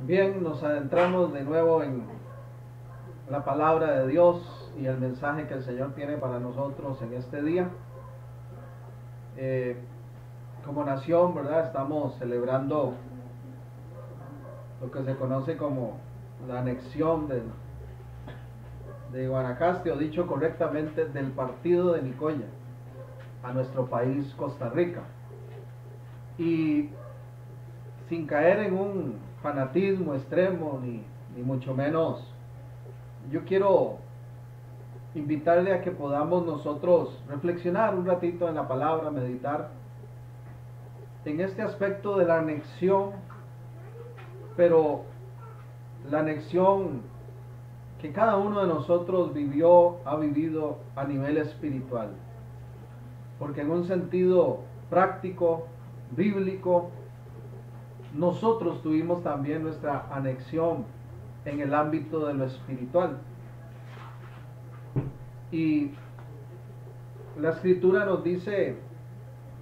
Bien, nos adentramos de nuevo en la palabra de Dios y el mensaje que el Señor tiene para nosotros en este día. Como nación, ¿verdad? Estamos celebrando lo que se conoce como la anexión de Guanacaste, o dicho correctamente, del partido de Nicoya a nuestro país, Costa Rica. Y sin caer en un fanatismo extremo, ni mucho menos, yo quiero invitarle a que podamos nosotros reflexionar un ratito en la palabra, meditar en este aspecto de la anexión, pero la anexión que cada uno de nosotros ha vivido a nivel espiritual. Porque en un sentido práctico, bíblico, nosotros tuvimos también nuestra anexión en el ámbito de lo espiritual. Y la Escritura nos dice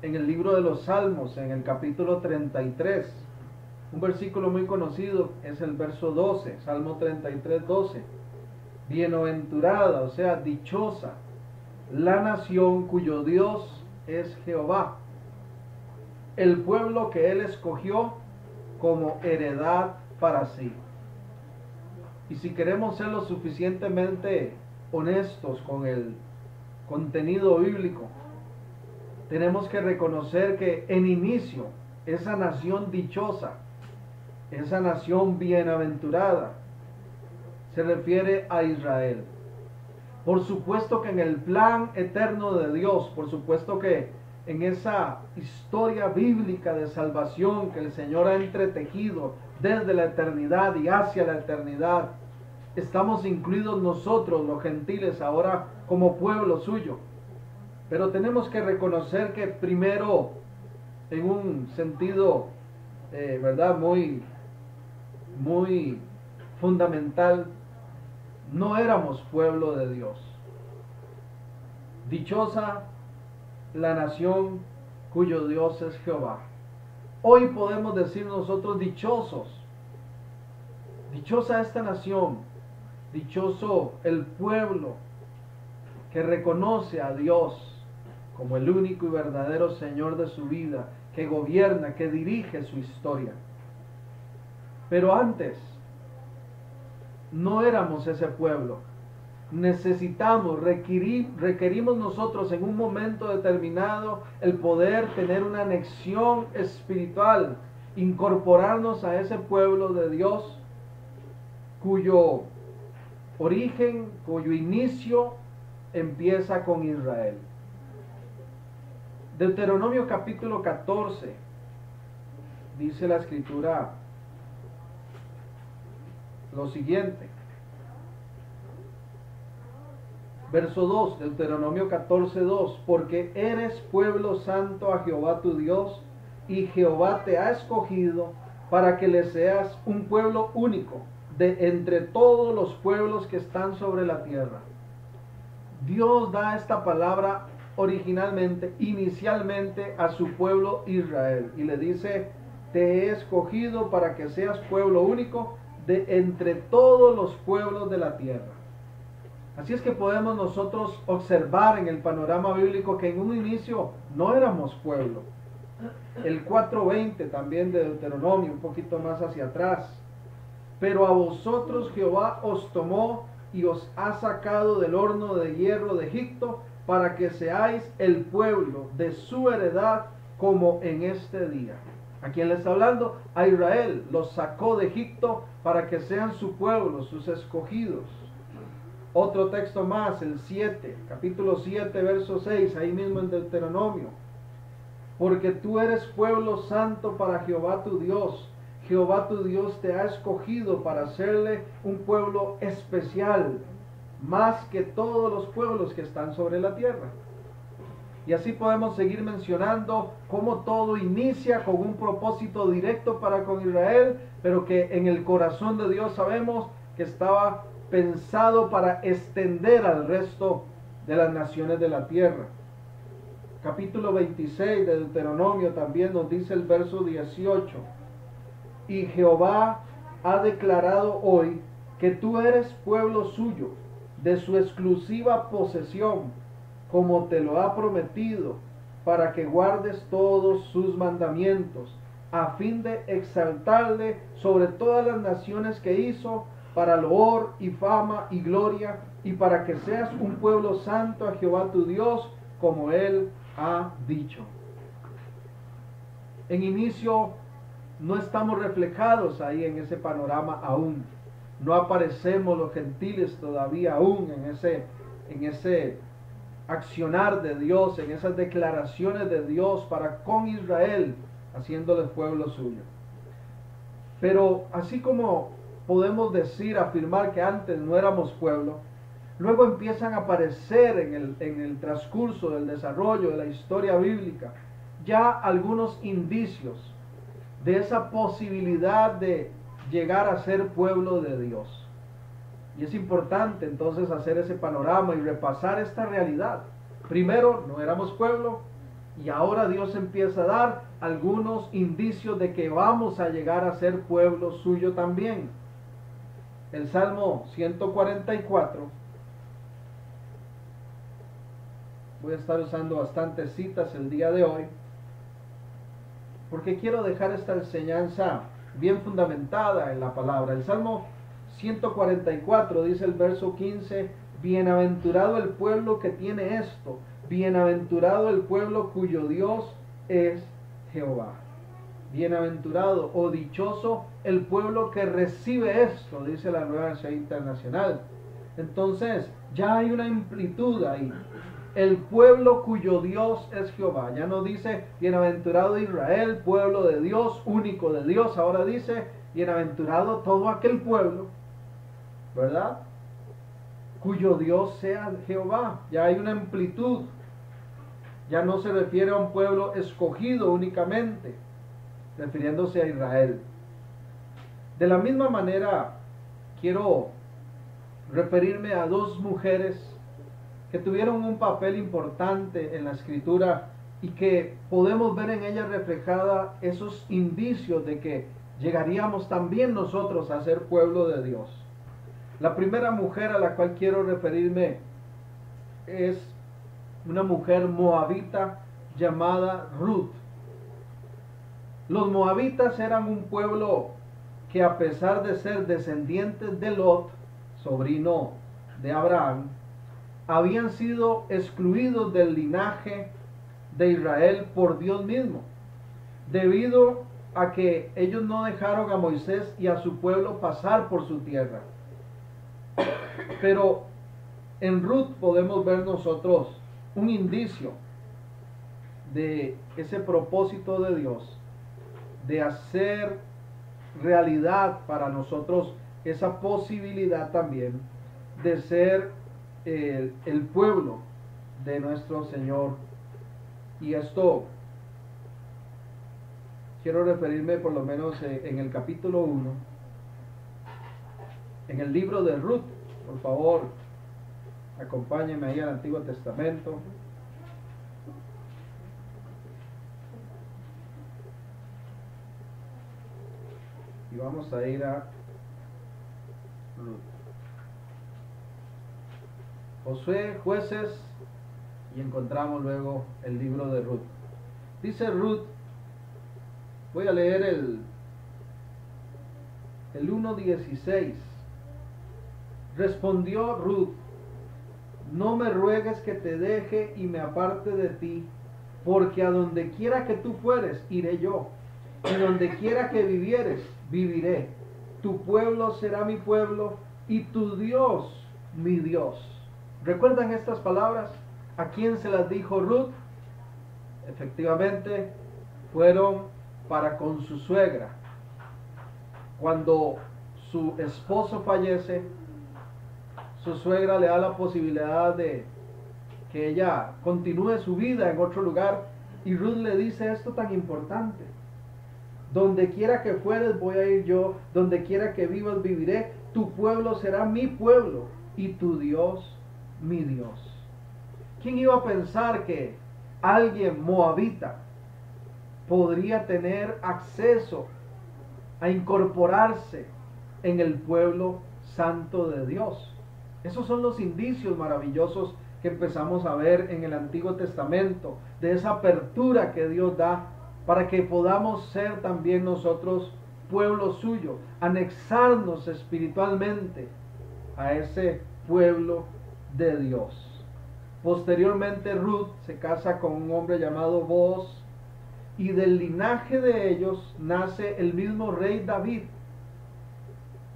en el libro de los Salmos, en el capítulo 33, un versículo muy conocido es el verso 12, Salmo 33, 12. Bienaventurada, o sea, dichosa, la nación cuyo Dios es Jehová, el pueblo que Él escogió como heredad para sí. Y si queremos ser lo suficientemente honestos con el contenido bíblico, tenemos que reconocer que en inicio esa nación dichosa, esa nación bienaventurada, se refiere a Israel. Por supuesto que en el plan eterno de Dios, por supuesto que en esa historia bíblica de salvación que el Señor ha entretejido desde la eternidad y hacia la eternidad, estamos incluidos nosotros, los gentiles, ahora como pueblo suyo. Pero tenemos que reconocer que primero, en un sentido, ¿verdad? Muy fundamental, no éramos pueblo de Dios. Dichosa la nación cuyo Dios es Jehová. Hoy podemos decir nosotros dichosos. Dichosa esta nación, dichoso el pueblo que reconoce a Dios como el único y verdadero Señor de su vida, que gobierna, que dirige su historia. Pero antes no éramos ese pueblo. Necesitamos, requerimos nosotros en un momento determinado el poder tener una anexión espiritual, incorporarnos a ese pueblo de Dios cuyo origen, cuyo inicio empieza con Israel. Deuteronomio capítulo 14, dice la Escritura lo siguiente. Verso 2, Deuteronomio 14, 2. Porque eres pueblo santo a Jehová tu Dios, y Jehová te ha escogido para que le seas un pueblo único de entre todos los pueblos que están sobre la tierra. Dios da esta palabra originalmente, inicialmente, a su pueblo Israel, y le dice: te he escogido para que seas pueblo único de entre todos los pueblos de la tierra. Así es que podemos nosotros observar en el panorama bíblico que en un inicio no éramos pueblo. El 4:20 también de Deuteronomio, un poquito más hacia atrás. Pero a vosotros Jehová os tomó y os ha sacado del horno de hierro de Egipto, para que seáis el pueblo de su heredad como en este día. ¿A quién le está hablando? A Israel. Los sacó de Egipto para que sean su pueblo, sus escogidos. Otro texto más, el 7, capítulo 7, verso 6, ahí mismo en Deuteronomio. Porque tú eres pueblo santo para Jehová tu Dios. Jehová tu Dios te ha escogido para hacerle un pueblo especial, más que todos los pueblos que están sobre la tierra. Y así podemos seguir mencionando cómo todo inicia con un propósito directo para con Israel, pero que en el corazón de Dios sabemos que estaba pensado para extender al resto de las naciones de la tierra. Capítulo 26 de Deuteronomio también nos dice el verso 18: y Jehová ha declarado hoy que tú eres pueblo suyo, de su exclusiva posesión, como te lo ha prometido, para que guardes todos sus mandamientos, a fin de exaltarle sobre todas las naciones que hizo, para loor y fama y gloria, y para que seas un pueblo santo a Jehová tu Dios, como él ha dicho. En inicio no estamos reflejados ahí en ese panorama aún. No aparecemos los gentiles todavía aún en ese accionar de Dios, en esas declaraciones de Dios para con Israel, haciéndole pueblo suyo. Pero así como podemos decir, afirmar que antes no éramos pueblo, luego empiezan a aparecer en el transcurso del desarrollo de la historia bíblica ya algunos indicios de esa posibilidad de llegar a ser pueblo de Dios. Y es importante entonces hacer ese panorama y repasar esta realidad. Primero, no éramos pueblo, y ahora Dios empieza a dar algunos indicios de que vamos a llegar a ser pueblo suyo también. El Salmo 144, voy a estar usando bastantes citas el día de hoy, porque quiero dejar esta enseñanza bien fundamentada en la palabra. El Salmo 144 dice el verso 15: bienaventurado el pueblo que tiene esto, bienaventurado el pueblo cuyo Dios es Jehová. Bienaventurado o dichoso el pueblo que recibe esto, dice la Nueva Versión Internacional. Entonces ya hay una amplitud ahí. El pueblo cuyo Dios es Jehová. Ya no dice bienaventurado Israel, pueblo de Dios, único de Dios. Ahora dice bienaventurado todo aquel pueblo, ¿verdad?, cuyo Dios sea Jehová. Ya hay una amplitud. Ya no se refiere a un pueblo escogido únicamente, refiriéndose a Israel. De la misma manera, quiero referirme a dos mujeres que tuvieron un papel importante en la Escritura y que podemos ver en ellas reflejada esos indicios de que llegaríamos también nosotros a ser pueblo de Dios. La primera mujer a la cual quiero referirme es una mujer moabita llamada Ruth. Los moabitas eran un pueblo que, a pesar de ser descendientes de Lot, sobrino de Abraham, habían sido excluidos del linaje de Israel por Dios mismo, debido a que ellos no dejaron a Moisés y a su pueblo pasar por su tierra. Pero en Ruth podemos ver nosotros un indicio de ese propósito de Dios, de hacer realidad para nosotros esa posibilidad también de ser el pueblo de nuestro Señor. Y esto quiero referirme por lo menos en el capítulo 1, en el libro de Ruth. Por favor, acompáñenme ahí al Antiguo Testamento. Y vamos a ir a Ruth. Josué, Jueces, y encontramos luego el libro de Ruth. Dice Ruth, voy a leer el 1:16. Respondió Ruth: no me ruegues que te deje y me aparte de ti, porque a donde quiera que tú fueres, iré yo, y donde quiera que vivieres, viviré. Tu pueblo será mi pueblo, y tu Dios mi Dios. ¿Recuerdan estas palabras? ¿A quién se las dijo Ruth? Efectivamente, fueron para con su suegra. Cuando su esposo fallece, su suegra le da la posibilidad de que ella continúe su vida en otro lugar, y Ruth le dice esto tan importante: donde quiera que fueres voy a ir yo, donde quiera que vivas viviré, tu pueblo será mi pueblo y tu Dios mi Dios. ¿Quién iba a pensar que alguien moabita podría tener acceso a incorporarse en el pueblo santo de Dios. Esos son los indicios maravillosos que empezamos a ver en el Antiguo Testamento, de esa apertura que Dios da para que podamos ser también nosotros pueblo suyo, anexarnos espiritualmente a ese pueblo de Dios. Posteriormente Ruth se casa con un hombre llamado Booz, y del linaje de ellos nace el mismo rey David.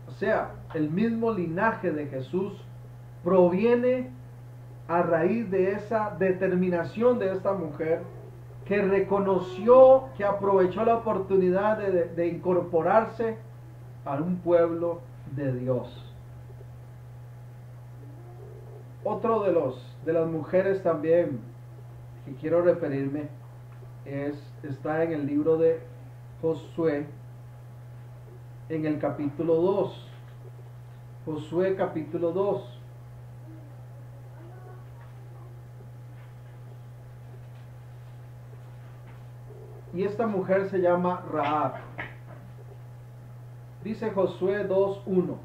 O sea, el mismo linaje de Jesús proviene a raíz de esa determinación de esta mujer, que reconoció, que aprovechó la oportunidad de incorporarse a un pueblo de Dios. Otro de las mujeres también que quiero referirme está en el libro de Josué, en el capítulo 2. Josué capítulo 2. Y esta mujer se llama Rahab. Dice Josué 2:1.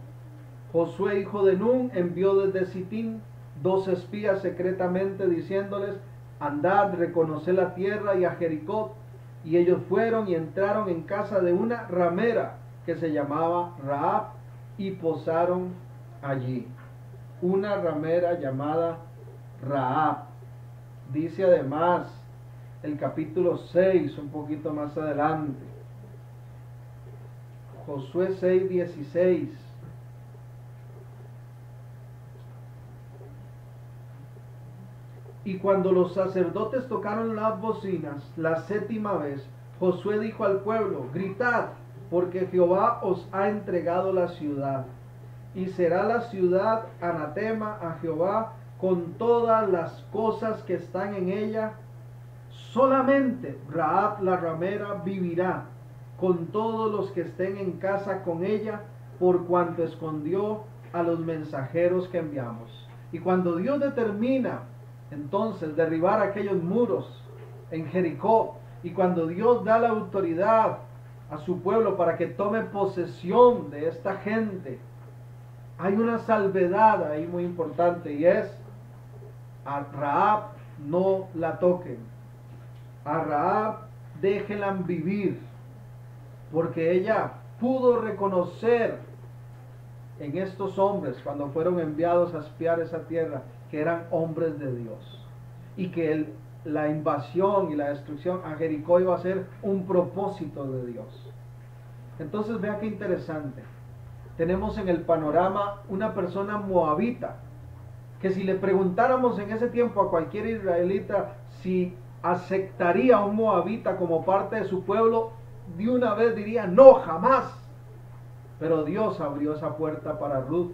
Josué, hijo de Nun, envió desde Sitín 2 espías secretamente, diciéndoles: andad, reconoced la tierra y a Jericó. Y ellos fueron y entraron en casa de una ramera que se llamaba Rahab, y posaron allí. Una ramera llamada Rahab. Dice además el capítulo 6, un poquito más adelante, Josué 6:16. Y cuando los sacerdotes tocaron las bocinas la 7ª vez, Josué dijo al pueblo: gritad, porque Jehová os ha entregado la ciudad, y será la ciudad anatema a Jehová con todas las cosas que están en ella. Solamente Rahab la ramera vivirá, con todos los que estén en casa con ella, por cuanto escondió a los mensajeros que enviamos. Y cuando Dios determina entonces derribar aquellos muros en Jericó, y cuando Dios da la autoridad a su pueblo para que tome posesión de esta gente, hay una salvedad ahí muy importante, y es: a Rahab no la toquen. A Rahab déjenla vivir, porque ella pudo reconocer en estos hombres, cuando fueron enviados a espiar esa tierra, que eran hombres de Dios, y que la invasión y la destrucción a Jericó iba a ser un propósito de Dios. Entonces vea qué interesante. Tenemos en el panorama una persona moabita, que si le preguntáramos en ese tiempo a cualquier israelita si aceptaría a un moabita como parte de su pueblo, de una vez diría: no, jamás. Pero Dios abrió esa puerta para Ruth.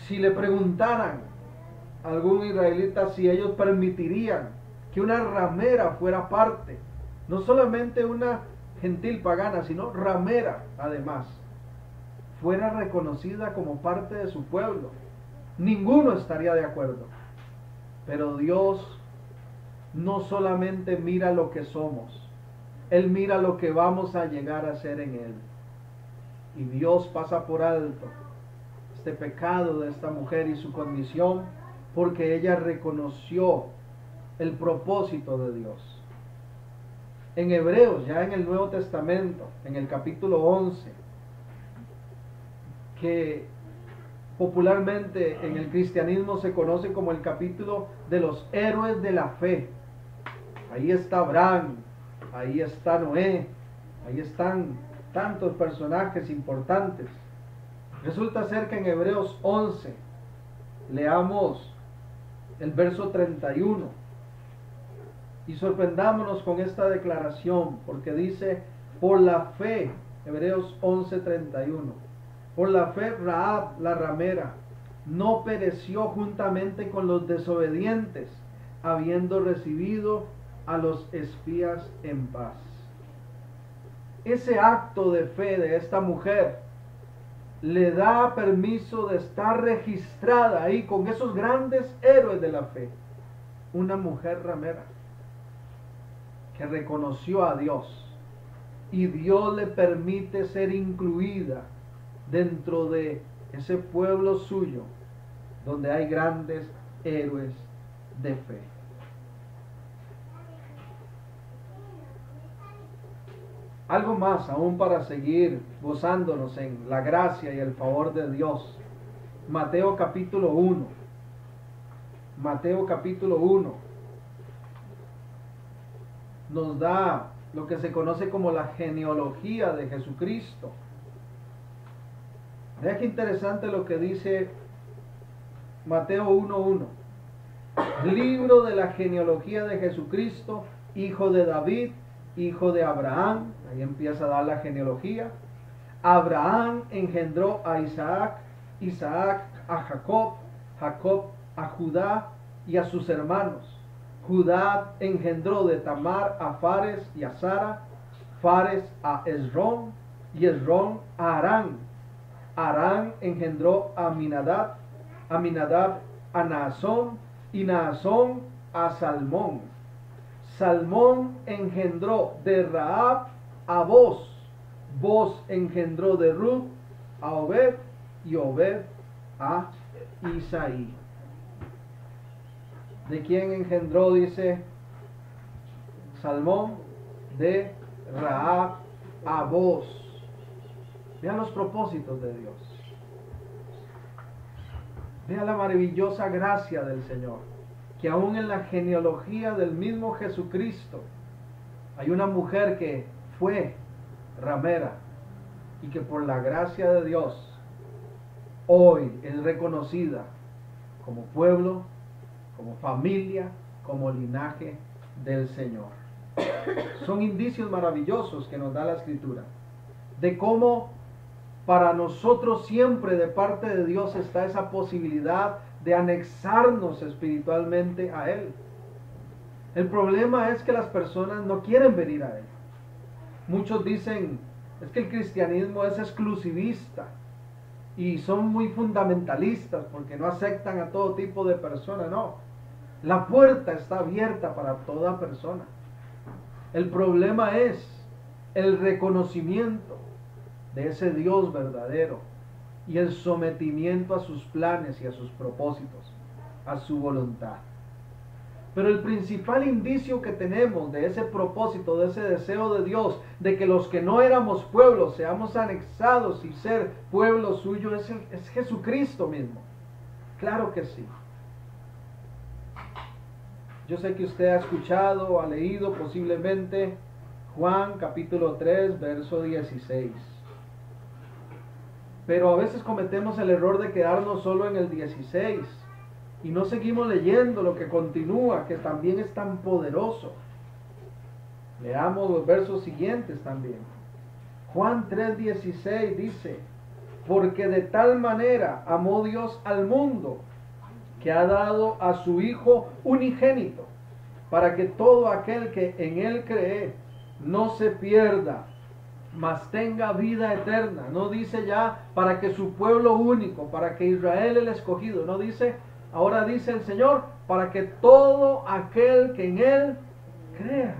Si le preguntaran a algún israelita si ellos permitirían que una ramera fuera parte, no solamente una gentil pagana, sino ramera además, fuera reconocida como parte de su pueblo, ninguno estaría de acuerdo. Pero Dios no solamente mira lo que somos, Él mira lo que vamos a llegar a ser en Él. Y Dios pasa por alto este pecado de esta mujer y su condición, porque ella reconoció el propósito de Dios. En Hebreos, ya en el Nuevo Testamento, en el capítulo 11, que popularmente en el cristianismo se conoce como el capítulo de los héroes de la fe. Ahí está Abraham, ahí está Noé, ahí están tantos personajes importantes. Resulta ser que en Hebreos 11, leamos el verso 31, y sorprendámonos con esta declaración, porque dice: por la fe, Hebreos 11:31, por la fe Rahab la ramera no pereció juntamente con los desobedientes, habiendo recibido a los espías en paz. Ese acto de fe de esta mujer le da permiso de estar registrada ahí con esos grandes héroes de la fe. Una mujer ramera que reconoció a Dios, y Dios le permite ser incluida dentro de ese pueblo suyo, donde hay grandes héroes de fe. Algo más aún para seguir gozándonos en la gracia y el favor de Dios. Mateo capítulo 1. Mateo capítulo 1 nos da lo que se conoce como la genealogía de Jesucristo. Vea qué interesante lo que dice Mateo 1:1. Libro de la genealogía de Jesucristo, hijo de David, hijo de Abraham. Ahí empieza a dar la genealogía. Abraham engendró a Isaac, Isaac a Jacob, Jacob a Judá y a sus hermanos. Judá engendró de Tamar a Fares y a Zara, Fares a Esrón y Esrón a Arán. Arán engendró a Aminadab, Aminadab a Naasón y Naasón a Salmón. Salmón engendró de Rahab a Boz, Boz engendró de Ruth a Obed y Obed a Isaí. ¿De quién engendró? Dice Salmón, de Rahab a Boz. Vean los propósitos de Dios. Vean la maravillosa gracia del Señor, que aún en la genealogía del mismo Jesucristo hay una mujer que fue ramera y que por la gracia de Dios hoy es reconocida como pueblo, como familia, como linaje del Señor. Son indicios maravillosos que nos da la Escritura de cómo para nosotros siempre de parte de Dios está esa posibilidad de anexarnos espiritualmente a Él. El problema es que las personas no quieren venir a Él. Muchos dicen, es que el cristianismo es exclusivista y son muy fundamentalistas porque no aceptan a todo tipo de personas. No, la puerta está abierta para toda persona. El problema es el reconocimiento de ese Dios verdadero y el sometimiento a sus planes y a sus propósitos, a su voluntad. Pero el principal indicio que tenemos de ese propósito, de ese deseo de Dios, de que los que no éramos pueblo seamos anexados y ser pueblo suyo, es Jesucristo mismo. Claro que sí. Yo sé que usted ha escuchado o ha leído posiblemente Juan capítulo 3, verso 16. Pero a veces cometemos el error de quedarnos solo en el 16 y no seguimos leyendo lo que continúa, que también es tan poderoso. Leamos los versos siguientes también. Juan 3:16 dice: porque de tal manera amó Dios al mundo, que ha dado a su Hijo unigénito, para que todo aquel que en Él cree no se pierda, mas tenga vida eterna. No dice ya para que su pueblo único, para que Israel el escogido, no dice, ahora dice el Señor, para que todo aquel que en Él crea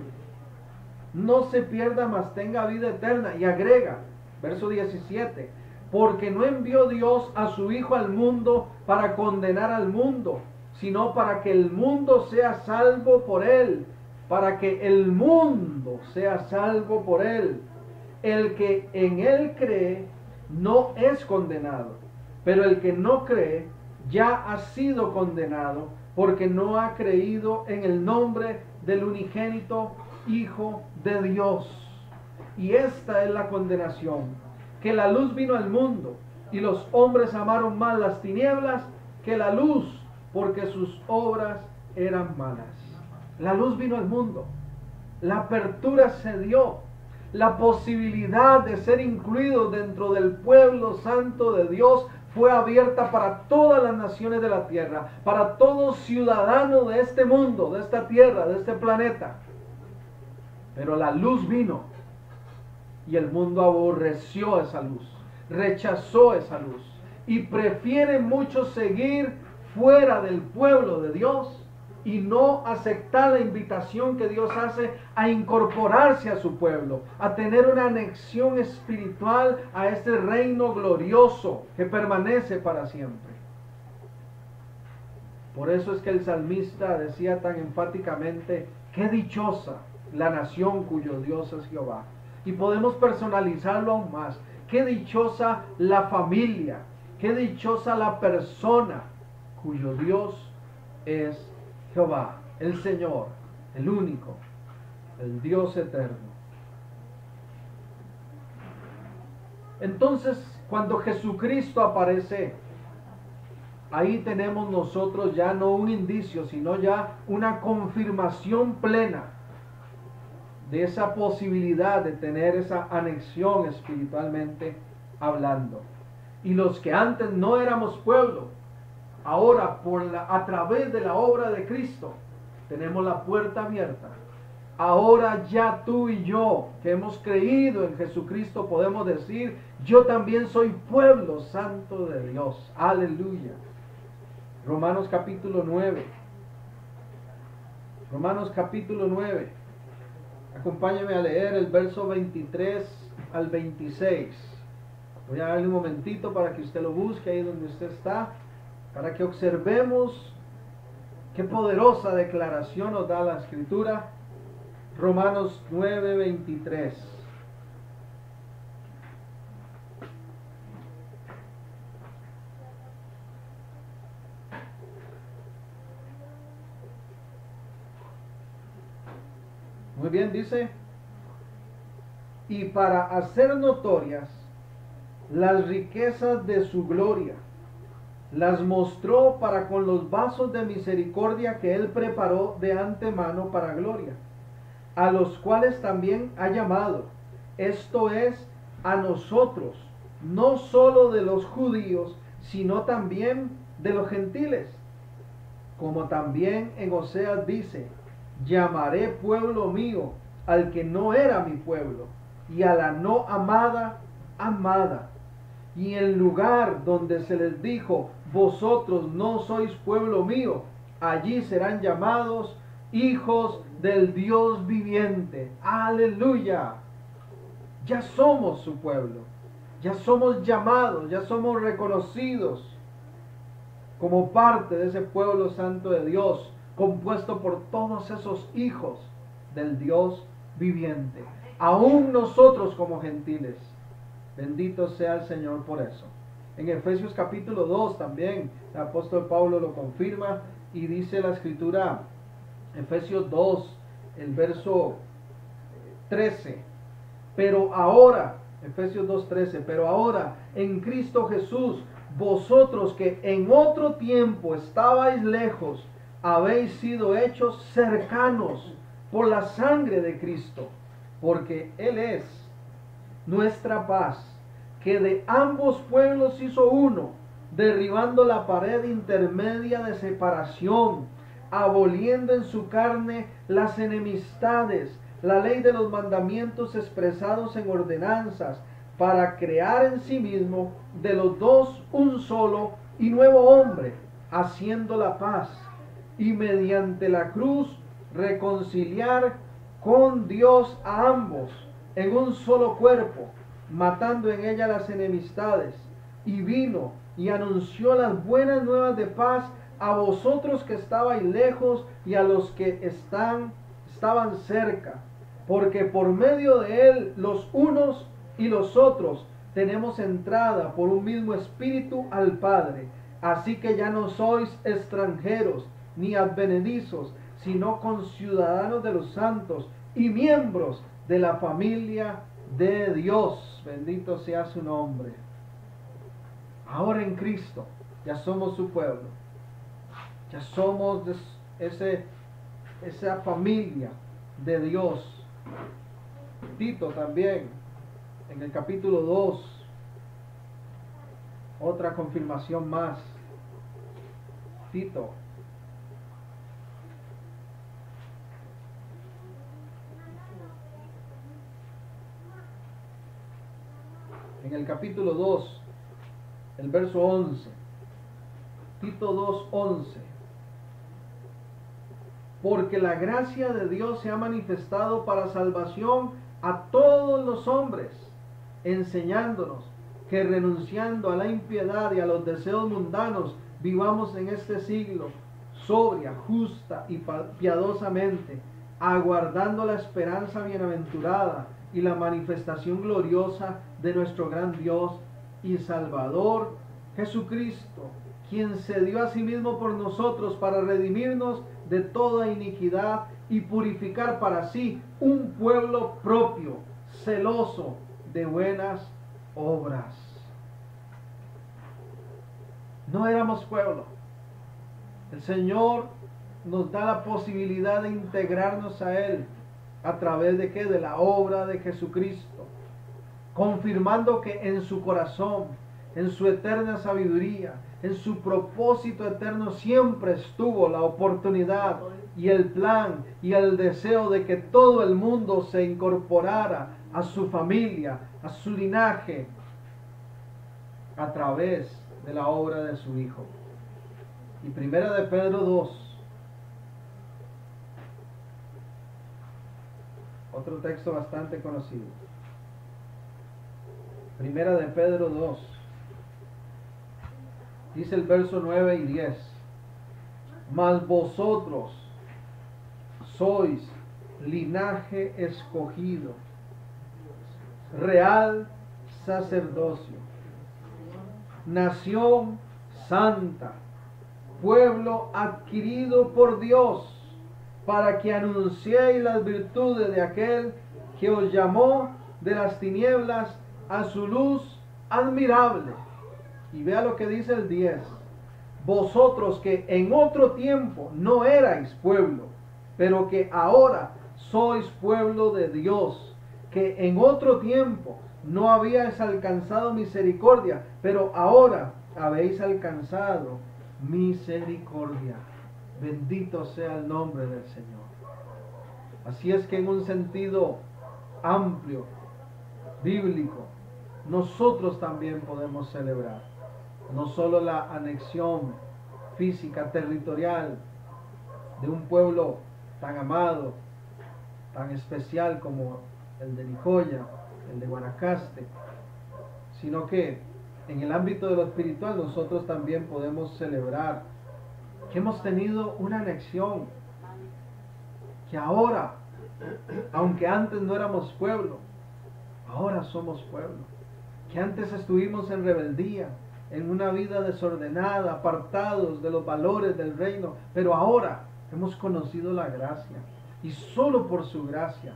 no se pierda, mas tenga vida eterna. Y agrega, verso 17, porque no envió Dios a su Hijo al mundo para condenar al mundo, sino para que el mundo sea salvo por Él, para que el mundo sea salvo por Él. El que en Él cree no es condenado, pero el que no cree ya ha sido condenado, porque no ha creído en el nombre del unigénito Hijo de Dios. Y esta es la condenación, que la luz vino al mundo, y los hombres amaron más las tinieblas que la luz, porque sus obras eran malas. La luz vino al mundo, la apertura se dio, la posibilidad de ser incluidos dentro del pueblo santo de Dios fue abierta para todas las naciones de la tierra, para todo ciudadano de este mundo, de esta tierra, de este planeta. Pero la luz vino y el mundo aborreció esa luz, rechazó esa luz y prefiere mucho seguir fuera del pueblo de Dios y no aceptar la invitación que Dios hace a incorporarse a su pueblo, a tener una anexión espiritual a este reino glorioso que permanece para siempre. Por eso es que el salmista decía tan enfáticamente: qué dichosa la nación cuyo Dios es Jehová. Y podemos personalizarlo aún más: qué dichosa la familia, qué dichosa la persona cuyo Dios es Jehová, el Señor, el único, el Dios eterno. Entonces, cuando Jesucristo aparece, ahí tenemos nosotros ya no un indicio, sino ya una confirmación plena de esa posibilidad de tener esa anexión espiritualmente hablando. Y los que antes no éramos pueblo, ahora a través de la obra de Cristo tenemos la puerta abierta. Ahora ya tú y yo que hemos creído en Jesucristo podemos decir: yo también soy pueblo santo de Dios. Aleluya. Romanos capítulo 9. Romanos capítulo 9. Acompáñame a leer el verso 23 al 26. Voy a darle un momentito para que usted lo busque ahí donde usted está, para que observemos qué poderosa declaración nos da la Escritura. Romanos 9, 23. Muy bien, dice: y para hacer notorias las riquezas de su gloria, las mostró para con los vasos de misericordia que él preparó de antemano para gloria, a los cuales también ha llamado, esto es, a nosotros, no solo de los judíos, sino también de los gentiles. Como también en Oseas dice: llamaré pueblo mío al que no era mi pueblo, y a la no amada, amada. Y en lugar donde se les dijo: vosotros no sois pueblo mío, allí serán llamados hijos del Dios viviente. Aleluya. Ya somos su pueblo, ya somos llamados, ya somos reconocidos como parte de ese pueblo santo de Dios, compuesto por todos esos hijos del Dios viviente. Aún nosotros como gentiles. Bendito sea el Señor por eso. En Efesios capítulo 2 también el apóstol Pablo lo confirma y dice la Escritura, Efesios 2, el verso 13: pero ahora, Efesios 2:13, pero ahora en Cristo Jesús, vosotros que en otro tiempo estabais lejos, habéis sido hechos cercanos por la sangre de Cristo, porque Él es nuestra paz, que de ambos pueblos hizo uno, derribando la pared intermedia de separación, aboliendo en su carne las enemistades, la ley de los mandamientos expresados en ordenanzas, para crear en sí mismo de los dos un solo y nuevo hombre, haciendo la paz, y mediante la cruz reconciliar con Dios a ambos en un solo cuerpo, matando en ella las enemistades. Y vino y anunció las buenas nuevas de paz a vosotros que estabais lejos y a los que estaban cerca, porque por medio de él los unos y los otros tenemos entrada por un mismo espíritu al Padre. Así que ya no sois extranjeros ni advenedizos, sino conciudadanos de los santos y miembros de la familia de Dios. Bendito sea su nombre. Ahora en Cristo ya somos su pueblo, ya somos esa familia de Dios. Tito también, en el capítulo 2, otra confirmación más. Tito, en el capítulo 2, el verso 11. Tito 2:11. porque la gracia de Dios se ha manifestado para salvación a todos los hombres, enseñándonos que renunciando a la impiedad y a los deseos mundanos, vivamos en este siglo sobria, justa y piadosamente, aguardando la esperanza bienaventurada y la manifestación gloriosa de nuestro gran Dios y Salvador Jesucristo, quien se dio a sí mismo por nosotros para redimirnos de toda iniquidad y purificar para sí un pueblo propio, celoso de buenas obras. No éramos pueblo. El Señor nos da la posibilidad de integrarnos a Él. ¿A través de qué? De la obra de Jesucristo. Confirmando que en su corazón, en su eterna sabiduría, en su propósito eterno siempre estuvo la oportunidad y el plan y el deseo de que todo el mundo se incorporara a su familia, a su linaje, a través de la obra de su Hijo. Y Primera de Pedro 2, otro texto bastante conocido. Primera de Pedro 2, dice el verso 9 y 10: mas vosotros sois linaje escogido, real sacerdocio, nación santa, pueblo adquirido por Dios, para que anunciéis las virtudes de aquel que os llamó de las tinieblas a su luz admirable. Y vea lo que dice el 10: vosotros que en otro tiempo no erais pueblo, pero que ahora sois pueblo de Dios, que en otro tiempo no habíais alcanzado misericordia, pero ahora habéis alcanzado misericordia. Bendito sea el nombre del Señor. Así es que en un sentido amplio, bíblico, nosotros también podemos celebrar no solo la anexión física, territorial de un pueblo tan amado, tan especial como el de Nicoya, el de Guanacaste, sino que en el ámbito de lo espiritual nosotros también podemos celebrar que hemos tenido una anexión, que ahora, aunque antes no éramos pueblo, ahora somos pueblo, que antes estuvimos en rebeldía, en una vida desordenada, apartados de los valores del reino, pero ahora hemos conocido la gracia, y solo por su gracia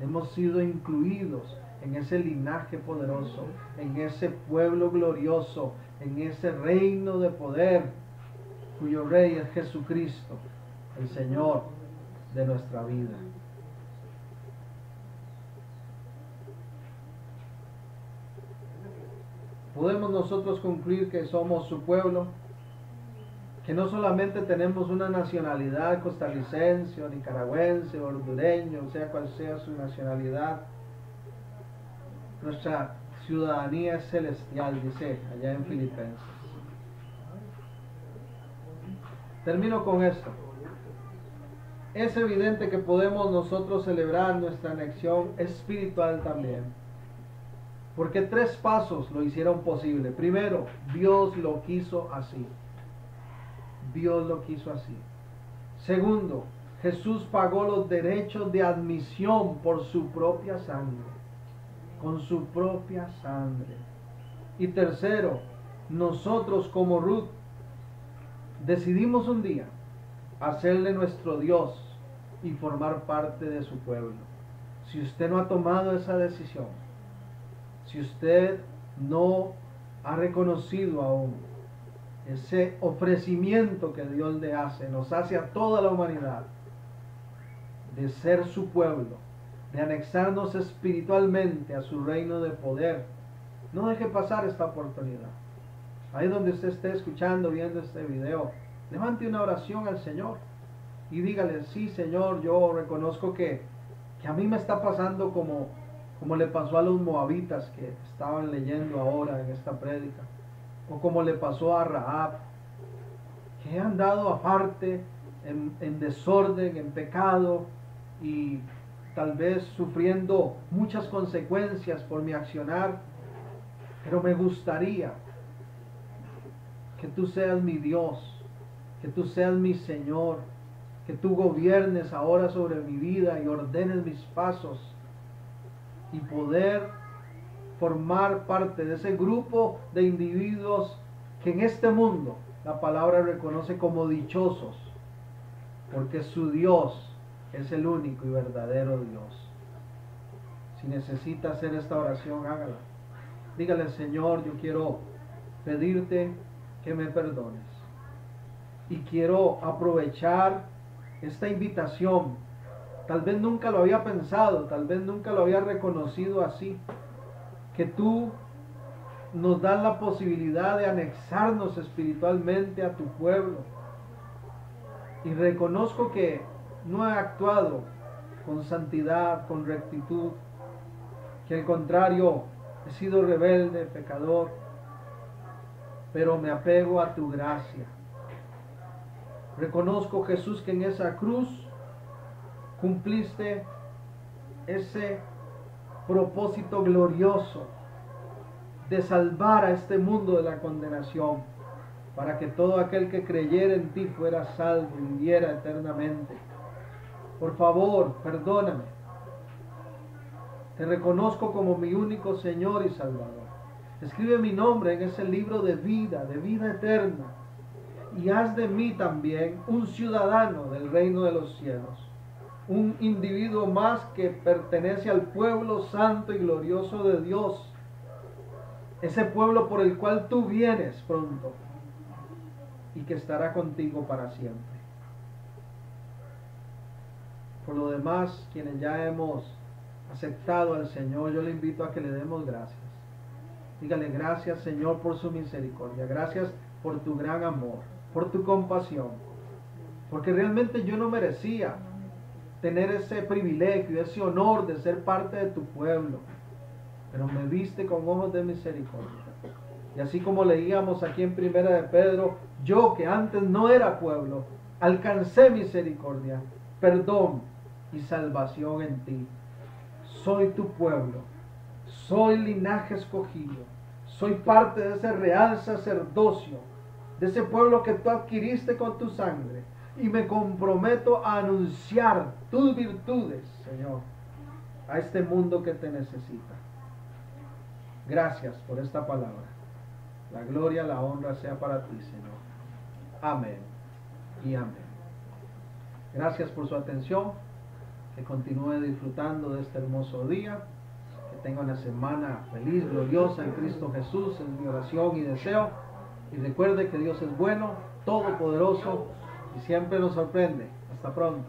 hemos sido incluidos en ese linaje poderoso, en ese pueblo glorioso, en ese reino de poder, cuyo Rey es Jesucristo, el Señor de nuestra vida. Podemos nosotros concluir que somos su pueblo, que no solamente tenemos una nacionalidad costarricense o nicaragüense o hondureño, sea cual sea su nacionalidad. Nuestra ciudadanía es celestial, dice allá en Filipenses. Termino con esto. Es evidente que podemos nosotros celebrar nuestra anexión espiritual también, porque 3 pasos lo hicieron posible. Primero, Dios lo quiso así. Dios lo quiso así. Segundo, Jesús pagó los derechos de admisión por su propia sangre, con su propia sangre. Y tercero, nosotros como Ruth decidimos un día hacerle nuestro Dios y formar parte de su pueblo. Si usted no ha tomado esa decisión, si usted no ha reconocido aún ese ofrecimiento que Dios le hace, nos hace a toda la humanidad, de ser su pueblo, de anexarnos espiritualmente a su reino de poder, no deje pasar esta oportunidad. Ahí donde usted esté escuchando, viendo este video, levante una oración al Señor y dígale: sí, Señor, yo reconozco que a mí me está pasando como le pasó a los moabitas que estaban leyendo ahora en esta prédica, o como le pasó a Rahab, que he andado aparte en desorden, en pecado y tal vez sufriendo muchas consecuencias por mi accionar, pero me gustaría que tú seas mi Dios, que tú seas mi Señor, que tú gobiernes ahora sobre mi vida y ordenes mis pasos y poder formar parte de ese grupo de individuos que en este mundo la palabra reconoce como dichosos, porque su Dios es el único y verdadero Dios. Si necesita hacer esta oración, hágala. Dígale: Señor, yo quiero pedirte que me perdones. Y quiero aprovechar esta invitación. Tal vez nunca lo había pensado, tal vez nunca lo había reconocido así. Que tú nos das la posibilidad de anexarnos espiritualmente a tu pueblo. Y reconozco que no he actuado con santidad, con rectitud, que al contrario he sido rebelde, pecador, pero me apego a tu gracia. Reconozco, Jesús, que en esa cruz cumpliste ese propósito glorioso de salvar a este mundo de la condenación, para que todo aquel que creyera en ti fuera salvo y viviera eternamente. Por favor, perdóname. Te reconozco como mi único Señor y Salvador. Escribe mi nombre en ese libro de vida eterna, y haz de mí también un ciudadano del reino de los cielos, un individuo más que pertenece al pueblo santo y glorioso de Dios, ese pueblo por el cual tú vienes pronto y que estará contigo para siempre. Por lo demás, quienes ya hemos aceptado al Señor, yo le invito a que le demos gracias. Dígale: gracias, Señor, por su misericordia, gracias por tu gran amor, por tu compasión, porque realmente yo no merecía tener ese privilegio, ese honor de ser parte de tu pueblo, pero me viste con ojos de misericordia. Y así como leíamos aquí en Primera de Pedro, yo que antes no era pueblo, alcancé misericordia, perdón y salvación en ti. Soy tu pueblo, soy linaje escogido, soy parte de ese real sacerdocio, de ese pueblo que tú adquiriste con tu sangre, y me comprometo a anunciar tus virtudes, Señor, a este mundo que te necesita. Gracias por esta palabra. La gloria, la honra sea para ti, Señor. Amén y amén. Gracias por su atención. Que continúe disfrutando de este hermoso día. Que tenga una semana feliz, gloriosa en Cristo Jesús. Es mi oración y deseo. Y recuerde que Dios es bueno, todopoderoso y siempre nos sorprende. Hasta pronto.